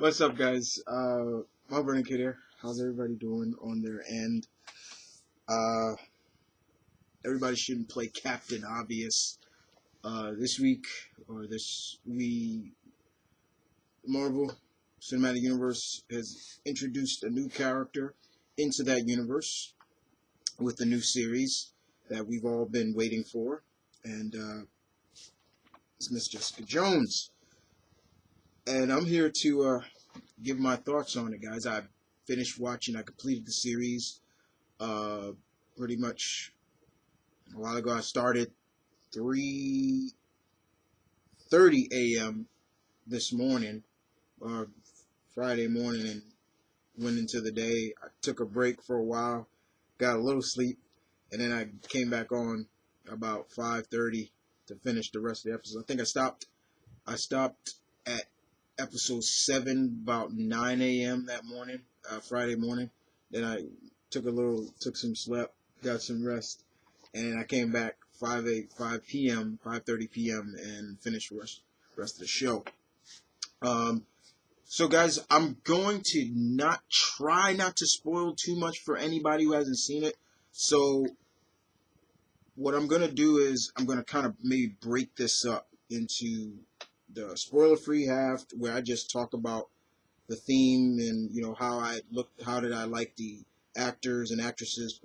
What's up, guys? My Burning Kid here. How's everybody doing on their end? Uh, Everybody shouldn't play Captain Obvious. This week, Marvel Cinematic Universe has introduced a new character into that universe with the new series that we've all been waiting for, and it's Miss Jessica Jones. And I'm here to give my thoughts on it, guys. I finished watching. I completed the series pretty much a while ago. I started 3:30 a.m. this morning, or Friday morning, and went into the day. I took a break for a while, got a little sleep, and then I came back on about 5:30 to finish the rest of the episode. I think I stopped at episode 7 about 9 a.m. that morning, Friday morning. Then I took some sleep, got some rest, and I came back 5 p.m., 5:30 p.m. and finished the rest of the show. So guys, I'm going to try not to spoil too much for anybody who hasn't seen it. So what I'm going to do is I'm going to kind of maybe break this up into the spoiler-free half, where I just talk about the theme and, you know, how did I like the actors and actresses'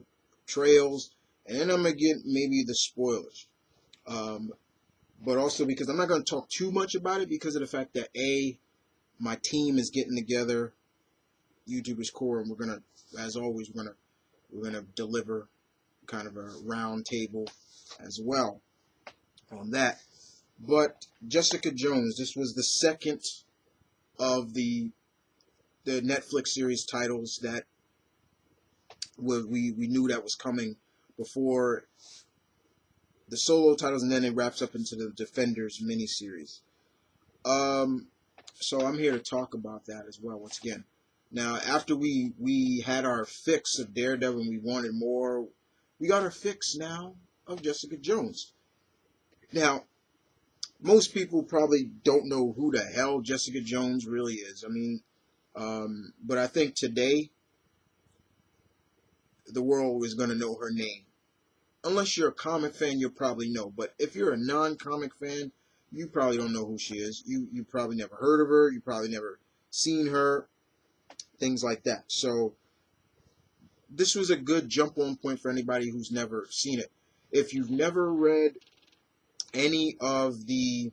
portrayals, and then I'm going to get maybe the spoilers. But also because I'm not going to talk too much about it because of the fact that my team is getting together, YouTubers Core, and we're gonna, as always, we're gonna deliver kind of a round table as well on that. But Jessica Jones, this was the second of the Netflix series titles that we knew that was coming before the solo titles, and then it wraps up into the Defenders miniseries. So I'm here to talk about that as well once again. Now, after we had our fix of Daredevil and we wanted more, we got our fix now of Jessica Jones. Now, most people probably don't know who the hell Jessica Jones really is. I mean, but I think today the world is going to know her name. Unless you're a comic fan, you'll probably know. But if you're a non-comic fan, you probably don't know who she is. You probably never heard of her. You probably never seen her. Things like that. So this was a good jump-on point for anybody who's never seen it. If you've never read any of the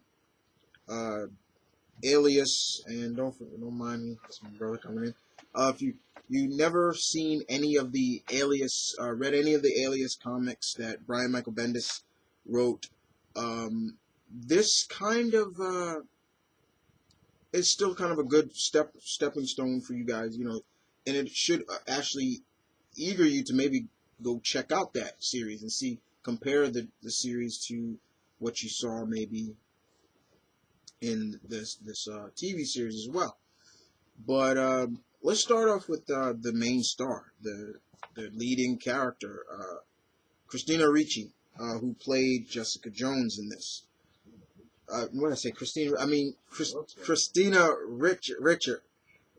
Alias, and don't mind me, that's my brother coming in. If you never seen any of the Alias, read any of the Alias comics that Brian Michael Bendis wrote, this kind of is still kind of a good stepping stone for you guys, you know, and it should actually eager you to maybe go check out that series and compare the series to what you saw maybe in this TV series as well. But let's start off with the main star, the leading character, Krysten Ritter, who played Jessica Jones in this. What did I say? Krysten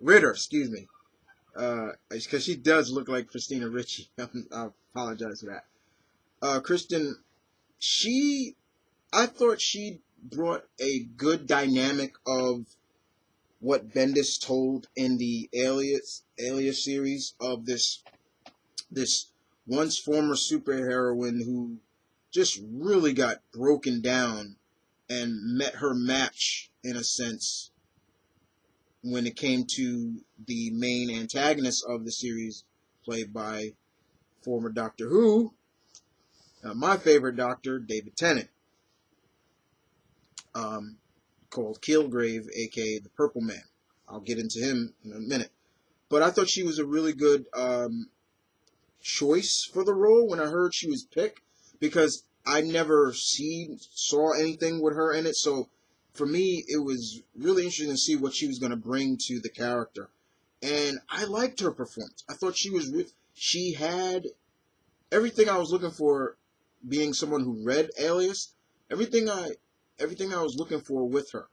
Ritter, excuse me. Because she does look like Krysten Ritter. I apologize for that. Krysten, I thought she brought a good dynamic of what Bendis told in the Alias series of this once former superheroine who just really got broken down and met her match, in a sense, when it came to the main antagonist of the series, played by former Doctor Who, my favorite Doctor, David Tennant, called Kilgrave, aka the Purple Man. I'll get into him in a minute. But I thought she was a really good choice for the role when I heard she was picked, because I never saw anything with her in it. So for me, it was really interesting to see what she was going to bring to the character. And I liked her performance. I thought she had everything I was looking for, being someone who read Alias. Everything I was looking for with her.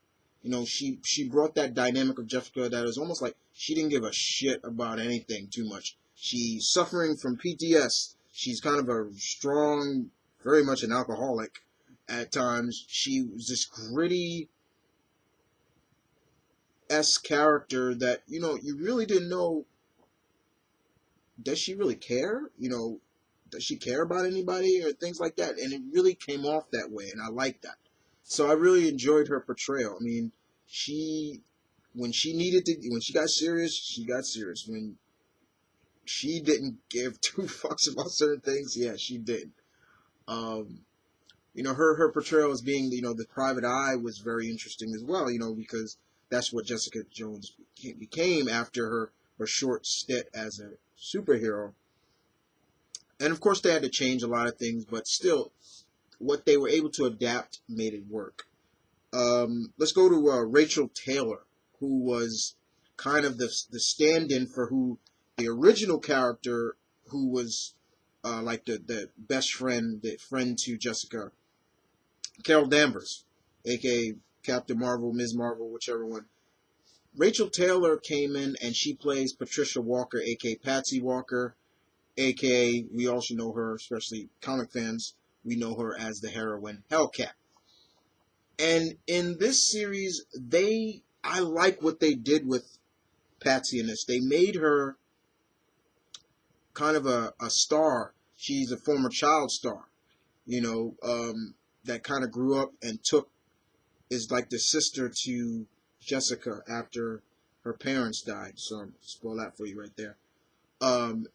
You know, she brought that dynamic of Jessica that was almost like she didn't give a shit about anything too much. She's suffering from PTS. She's kind of a strong, very much an alcoholic at times. She was this gritty character that, you know, you really didn't know, does she really care? You know, does she care about anybody or things like that? And it really came off that way, and I like that. So I really enjoyed her portrayal. I mean, when she needed to, when she got serious, she got serious. When she didn't give two fucks about certain things, yeah, she did. Um, you know, her portrayal as being, you know, the private eye was very interesting as well, you know, because that's what Jessica Jones became after her short stint as a superhero. And of course, they had to change a lot of things, but still, what they were able to adapt made it work. Let's go to Rachel Taylor, who was kind of the stand-in for who the original character, who was like the best friend, the friend to Jessica, Carol Danvers, aka Captain Marvel, Ms. Marvel, whichever one. Rachel Taylor came in and she plays Patricia Walker, aka Patsy Walker, aka we also know her, especially comic fans, we know her as the heroine Hellcat. And in this series, I like what they did with Patsy in this. They made her kind of a star. She's a former child star, you know, that kind of grew up and is like the sister to Jessica after her parents died. So I'll spoil that for you right there. And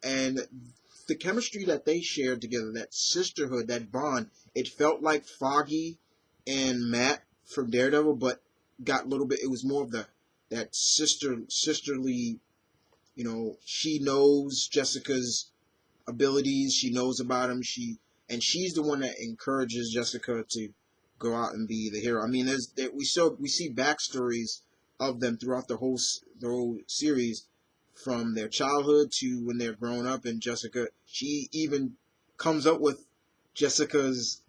the chemistry that they shared together, that sisterhood, that bond, it felt like Foggy and Matt from Daredevil, but got a little bit, it was more of that sisterly, you know, she knows Jessica's abilities, she knows about him, she's the one that encourages Jessica to go out and be the hero. I mean, we see backstories of them throughout the whole series, from their childhood to when they're grown up. And Jessica, she even comes up with Jessica's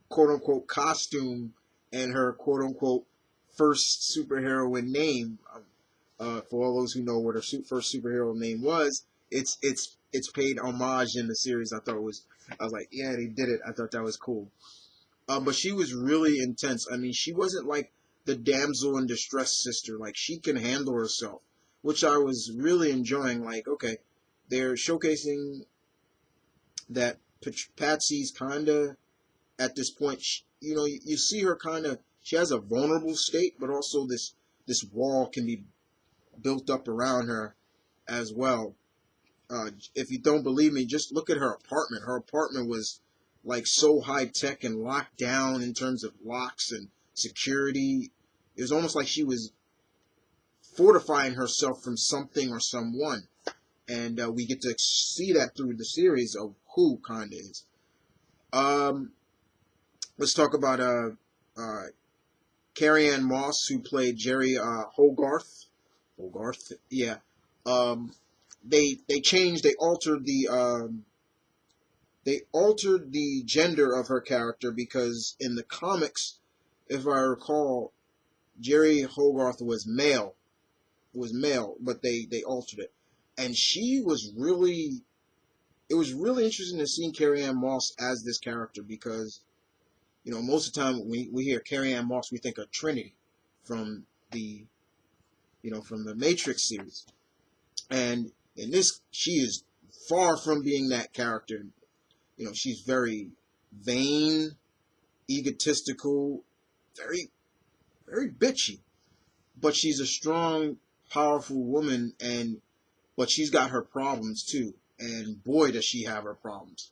quote-unquote costume and her quote-unquote first superheroine name. For all those who know what her first superhero name was, it's paid homage in the series. I was like, yeah, they did it. I thought that was cool. But she was really intense. I mean, she wasn't like the damsel in distress sister. Like, she can handle herself, which I was really enjoying. Like, okay, they're showcasing that Patsy's kind of, at this point, you know, you see her kind of, she has a vulnerable state, but also this wall can be built up around her as well. If you don't believe me, just look at her apartment. Her apartment was like so high tech and locked down in terms of locks and security. It was almost like she was fortifying herself from something or someone. And we get to see that through the series of who kind of is. Let's talk about Carrie Ann Moss, who played Jerry Hogarth. Hogarth, yeah. They altered the gender of her character, because in the comics, if I recall, Jerry Hogarth was male, but they altered it, and it was really interesting to see Carrie Ann Moss as this character, because, you know, most of the time when we hear Carrie Ann Moss, we think of Trinity from the Matrix series, and in this, she is far from being that character. You know, she's very vain, egotistical, very, very bitchy. But she's a strong, powerful woman, but she's got her problems too. And boy, does she have her problems.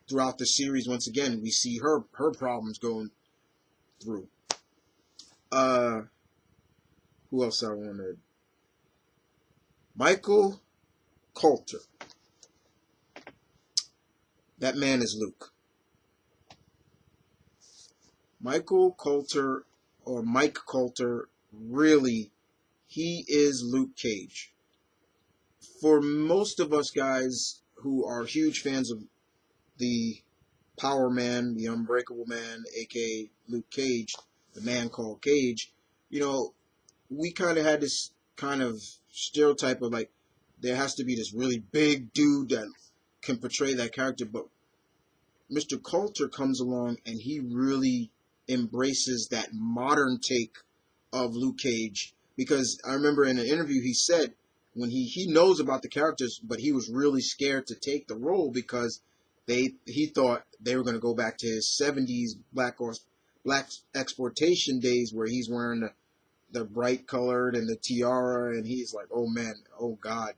Throughout the series, once again, we see her problems going through. Who else I wanted? Michael Coulter. That man is Luke. Michael Coulter, or Mike Coulter, really, he is Luke Cage. For most of us guys who are huge fans of the Power Man, the Unbreakable Man, aka Luke Cage, the man called Cage, you know, we kind of had this kind of stereotype of like there has to be this really big dude that can portray that character, but Mr. Coulter comes along and he really embraces that modern take of Luke Cage, because I remember in an interview he said when he knows about the characters, but he was really scared to take the role because he thought they were going to go back to his 70s black exploitation days where he's wearing the bright colored and the tiara, and he's like, oh man, oh god.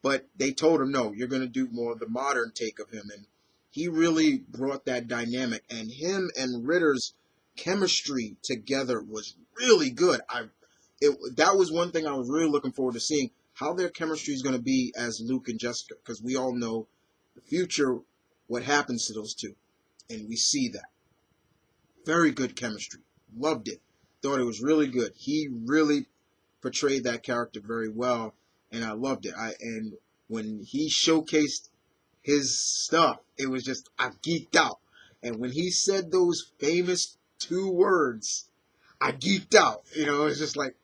But they told him, no, you're going to do more of the modern take of him, and he really brought that dynamic, and him and Ritter's chemistry together was really good. That was one thing I was really looking forward to seeing, how their chemistry is going to be as Luke and Jessica, because we all know the future, what happens to those two, and we see that. Very good chemistry. Loved it. Thought it was really good. He really portrayed that character very well, and I loved it. And when he showcased his stuff, it was just, I geeked out. And when he said those famous 2 words, I geeked out. You know, it's just like,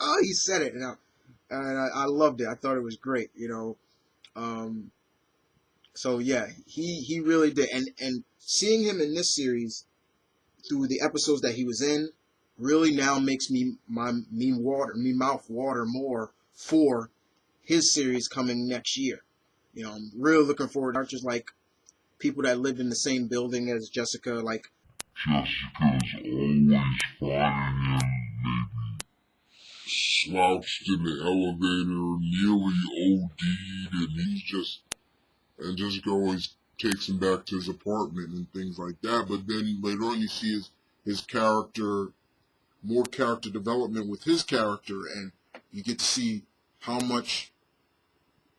oh, he said it, and I loved it. I thought it was great. You know, so yeah, he really did. And seeing him in this series through the episodes that he was in really now makes me mouth water more for his series coming next year. You know, I'm really looking forward, not just like people that lived in the same building as Jessica, like Jessica's always finding him, maybe slouched in the elevator, nearly OD'd, and Jessica always takes him back to his apartment and things like that. But then later on you see his character, more character development with his character, and you get to see how much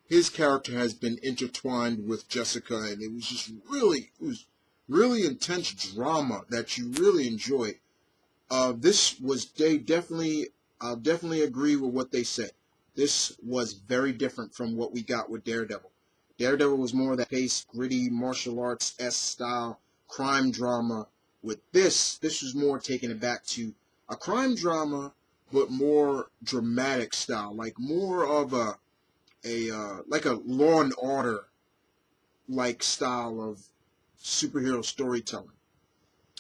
his character has been intertwined with Jessica, and it was really intense drama that you really enjoyed. I'll definitely agree with what they said. This was very different from what we got with Daredevil. Daredevil was more of that pace, gritty, martial arts-esque style, crime drama. With this was more taking it back to a crime drama, but more dramatic style, like more of a like a Law and Order like style of superhero storytelling.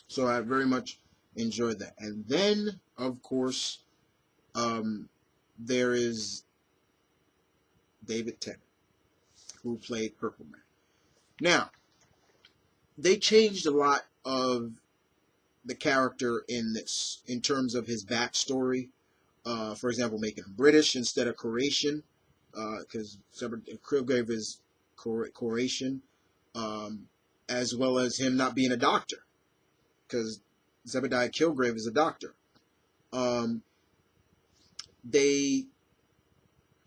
So I very much enjoyed that. And then, of course, there is David Tennant, who played Purple Man. Now, they changed a lot of the character in this, in terms of his backstory. For example, making him British instead of Croatian, because Kilgrave is Croatian, as well as him not being a doctor, because Zebediah Kilgrave is a doctor. They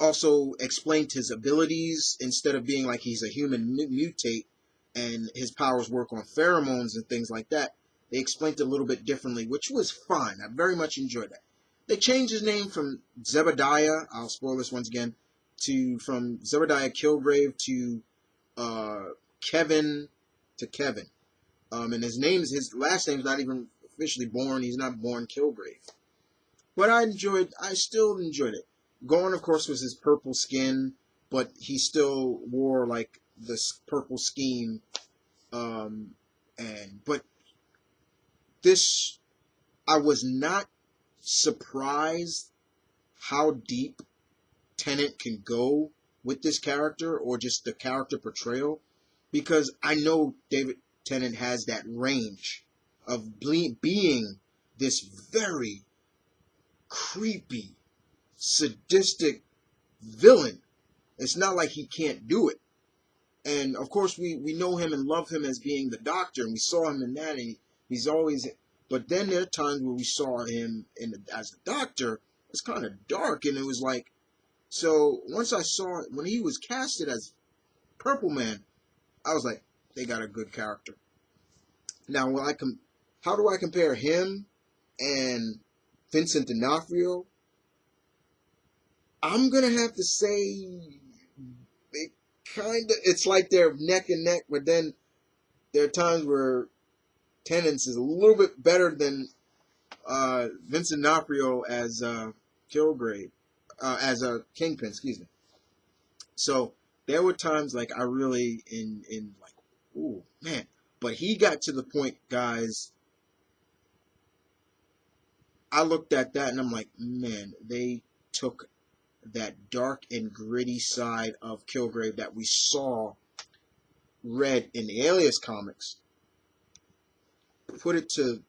also explained his abilities. Instead of being like he's a human mutate and his powers work on pheromones and things like that, they explained it a little bit differently, which was fine. I very much enjoyed that. They changed his name from Zebediah, I'll spoil this once again, from Zebediah Kilgrave to Kevin to Kevin. And his last name's not even officially born. He's not born Kilgrave. But I still enjoyed it. Gorn, of course, was his purple skin, but he still wore like this purple scheme. But this, I was not surprised how deep Tennant can go with this character, or just the character portrayal, because I know David Tennant has that range of being this very creepy, sadistic villain. It's not like he can't do it. And of course we know him and love him as being the Doctor, and we saw him in that, and he's always, but then there are times where we saw him as the Doctor, it's kind of dark, and it was like, so once I saw it, when he was casted as Purple Man, I was like, they got a good character. Now, how do I compare him and Vincent D'Onofrio? I'm gonna have to say it's like they're neck and neck, but then there are times where Tennant's is a little bit better than Vincent D'Onofrio as Kilgrave, as a Kingpin, excuse me. So there were times like I really in like, ooh man, but he got to the point, guys. I looked at that and I'm like, man, they took that dark and gritty side of Kilgrave that we saw read in the Alias comics, put it to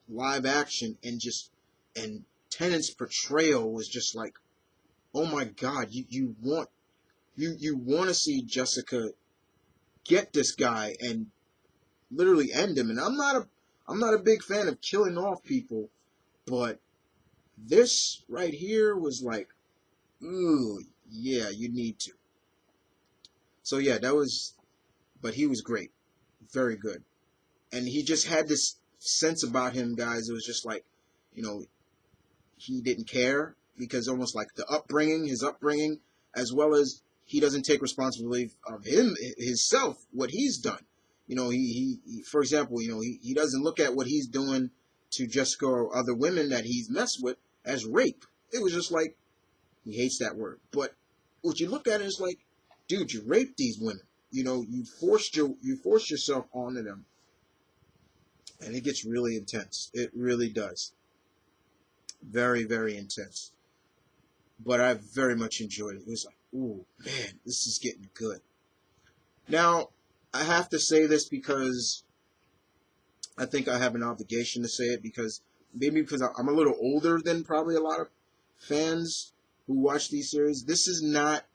live action, and Tennant's portrayal was just like, oh my god, you want to see Jessica get this guy and literally end him. And I'm not a big fan of killing off people, but this right here was like, ooh, yeah, you need to. So yeah, but he was great, very good, and he just had this sense about him, guys. It was just like, you know, he didn't care, because almost like his upbringing, as well as he doesn't take responsibility of himself, what he's done. You know, he for example, you know, he doesn't look at what he's doing to Jessica or other women that he's messed with as rape. It was just like, he hates that word. But what you look at it is like, dude, you raped these women. You know, you forced yourself onto them. And it gets really intense. It really does. Very, very intense. But I very much enjoyed it. It was like, ooh, man, this is getting good. Now, I have to say this because I think I have an obligation to say it, because maybe because I'm a little older than probably a lot of fans who watch these series. This is not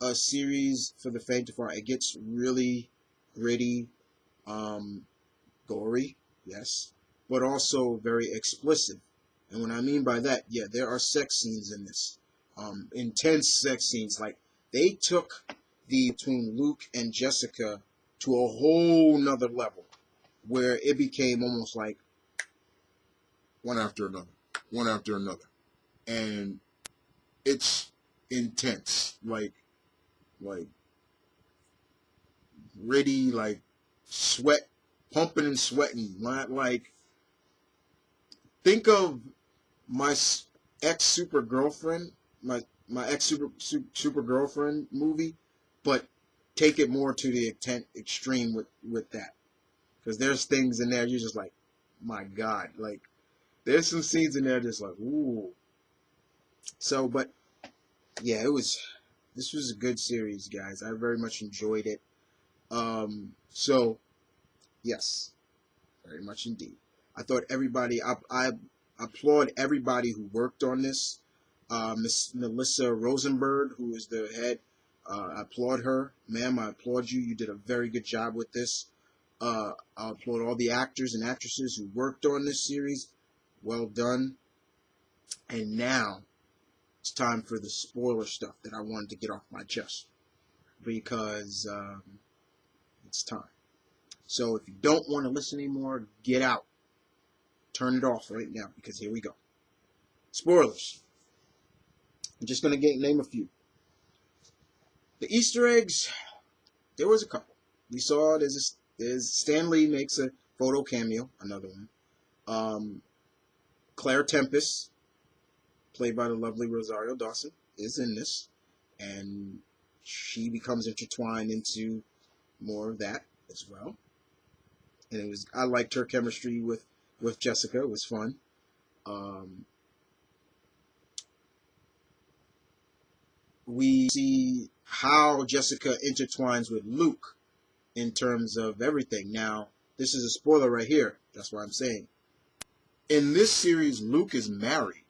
a series for the faint of heart. It gets really gritty, gory, yes, but also very explicit. And what I mean by that, yeah, there are sex scenes in this, intense sex scenes. Like, they took between Luke and Jessica to a whole nother level, where it became almost like one after another, and it's intense, like gritty, like sweat, pumping and sweating. Like, think of my ex super girlfriend, my ex super girlfriend movie, but take it more to the extreme with that, because there's things in there you're just like, my god, like there's some scenes in there just like, ooh. So, but yeah, this was a good series, guys. I very much enjoyed it. So yes, very much indeed. I thought everybody, I applaud everybody who worked on this. Miss Melissa Rosenberg, who is the head, I applaud her. Ma'am, I applaud you. You did a very good job with this. I applaud all the actors and actresses who worked on this series. Well done. And now it's time for the spoiler stuff that I wanted to get off my chest, because it's time. So if you don't want to listen anymore, get out. Turn it off right now, because here we go. Spoilers. I'm just going to name a few. The Easter eggs, there was a couple. We saw there's Stan Lee makes a photo cameo, another one. Claire Tempest, played by the lovely Rosario Dawson, is in this, and she becomes intertwined into more of that as well. And I liked her chemistry with Jessica. It was fun. We see how Jessica intertwines with Luke in terms of everything. Now, this is a spoiler right here. That's why I'm saying. In this series, Luke is married.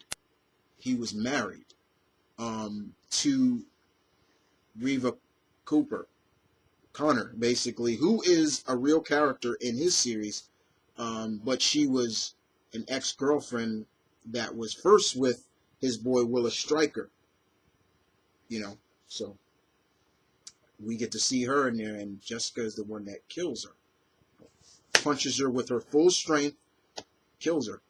He was married to Reva Connor, basically, who is a real character in his series, but she was an ex-girlfriend that was first with his boy Willis Stryker. You know, so we get to see her in there, and Jessica is the one that kills her. Punches her with her full strength, kills her.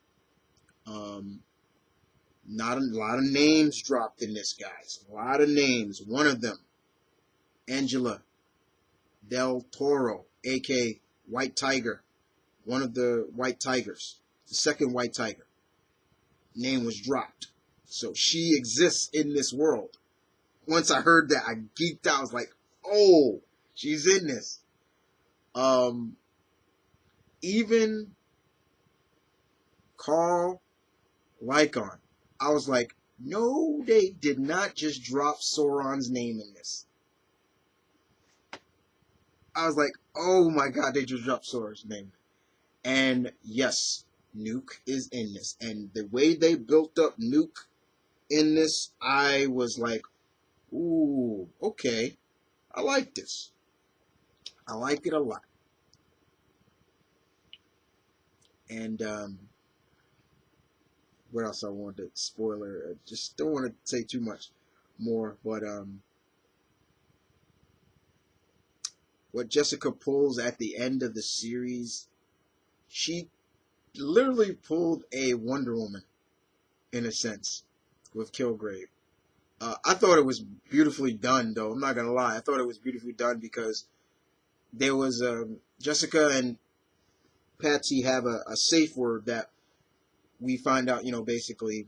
Not a lot of names dropped in this, guys. A lot of names. One of them, Angela Del Toro, a.k.a. White Tiger. One of the White Tigers. the second White Tiger. Name was dropped. So she exists in this world. Once I heard that, I geeked out. I was like, oh, she's in this. Even Carl Lycon, I was like, no, they did not just drop Sauron's name in this. I was like, oh my god, they just dropped Sauron's name. And yes, Nuke is in this. And the way they built up Nuke in this, I was like, ooh, okay. I like this. I like it a lot. And what else I wanted to spoiler? I just don't want to say too much more, but what Jessica pulls at the end of the series, she literally pulled a Wonder Woman in a sense with Kilgrave. I thought it was beautifully done, though. I'm not gonna lie. I thought it was beautifully done because there was Jessica and Patsy have a safe word that we find out, basically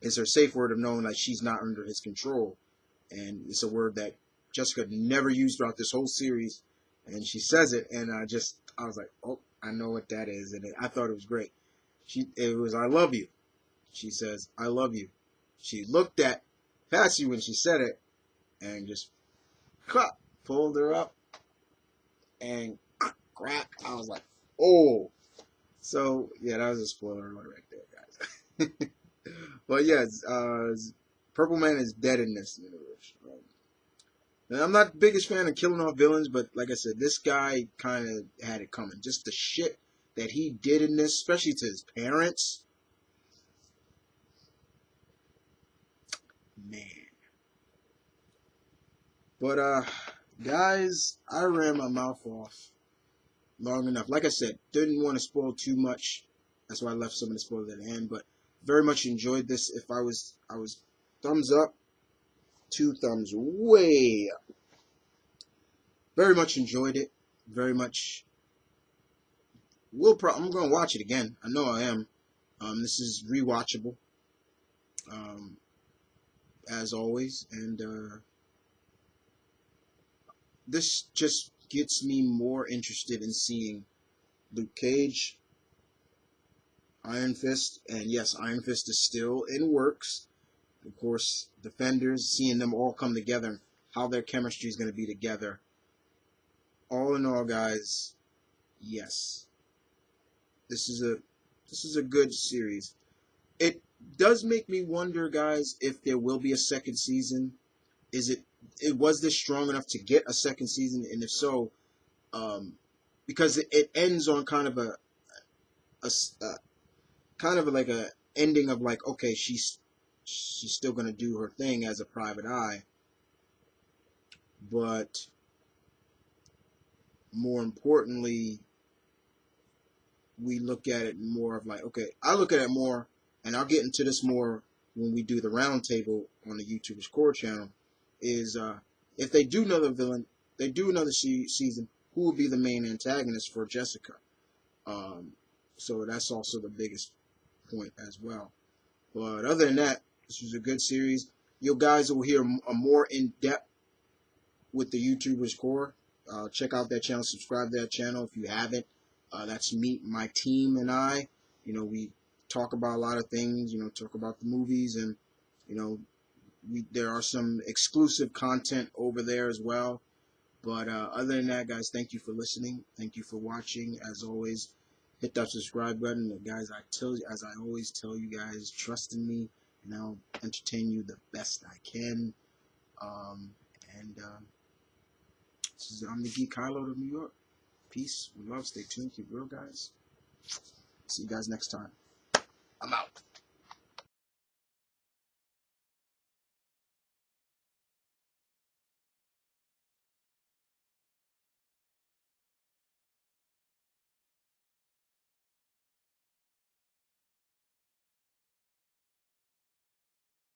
is her safe word of knowing that she's not under his control, and it's a word that Jessica never used throughout this whole series, and she says it, and I was like, oh, I know what that is, and I thought it was great. It was I love you. She says I love you. She looked at Patsy when she said it, and just pulled her up, and crack. I was like, oh. So yeah, that was a spoiler alert right there, guys. But yeah, Purple Man is dead in this universe. And I'm not the biggest fan of killing off villains, but like I said, this guy kind of had it coming. Just the shit that he did in this, especially to his parents. Man. But, guys, I ran my mouth off long enough. Like I said, didn't want to spoil too much. That's why I left some of the spoilers at the end. But very much enjoyed this. If I was thumbs up, 2 thumbs way up. Very much enjoyed it. Very much. I'm going to watch it again. I know I am. This is rewatchable. As always. And this just gets me more interested in seeing Luke Cage, Iron Fist, and yes, Iron Fist is still in works. Of course, Defenders, seeing them all come together, how their chemistry is going to be together. All in all, guys, yes, this is a good series. It does make me wonder, guys, if there will be a second season. Was this strong enough to get a second season? And if so, because it ends on kind of a like a ending of like, okay, she's still gonna do her thing as a private eye, but more importantly, we look at it more of like, okay, I look at it more, and I'll get into this more when we do the roundtable on the YouTuber's Core channel, is if they do another villain, they do another season, who will be the main antagonist for Jessica? So that's also the biggest point as well. But other than that, this was a good series. You guys will hear a more in-depth with the YouTuber's Core. Check out that channel, subscribe to that channel if you haven't. That's me, my team, and I. We talk about a lot of things, talk about the movies, and, there are some exclusive content over there as well. But other than that, guys, thank you for listening. Thank you for watching. As always, hit that subscribe button. And guys, as I always tell you guys, trust in me, and I'll entertain you the best I can. I'm the Geek Kylo of New York. Peace, love, stay tuned, keep real, guys. See you guys next time. I'm out.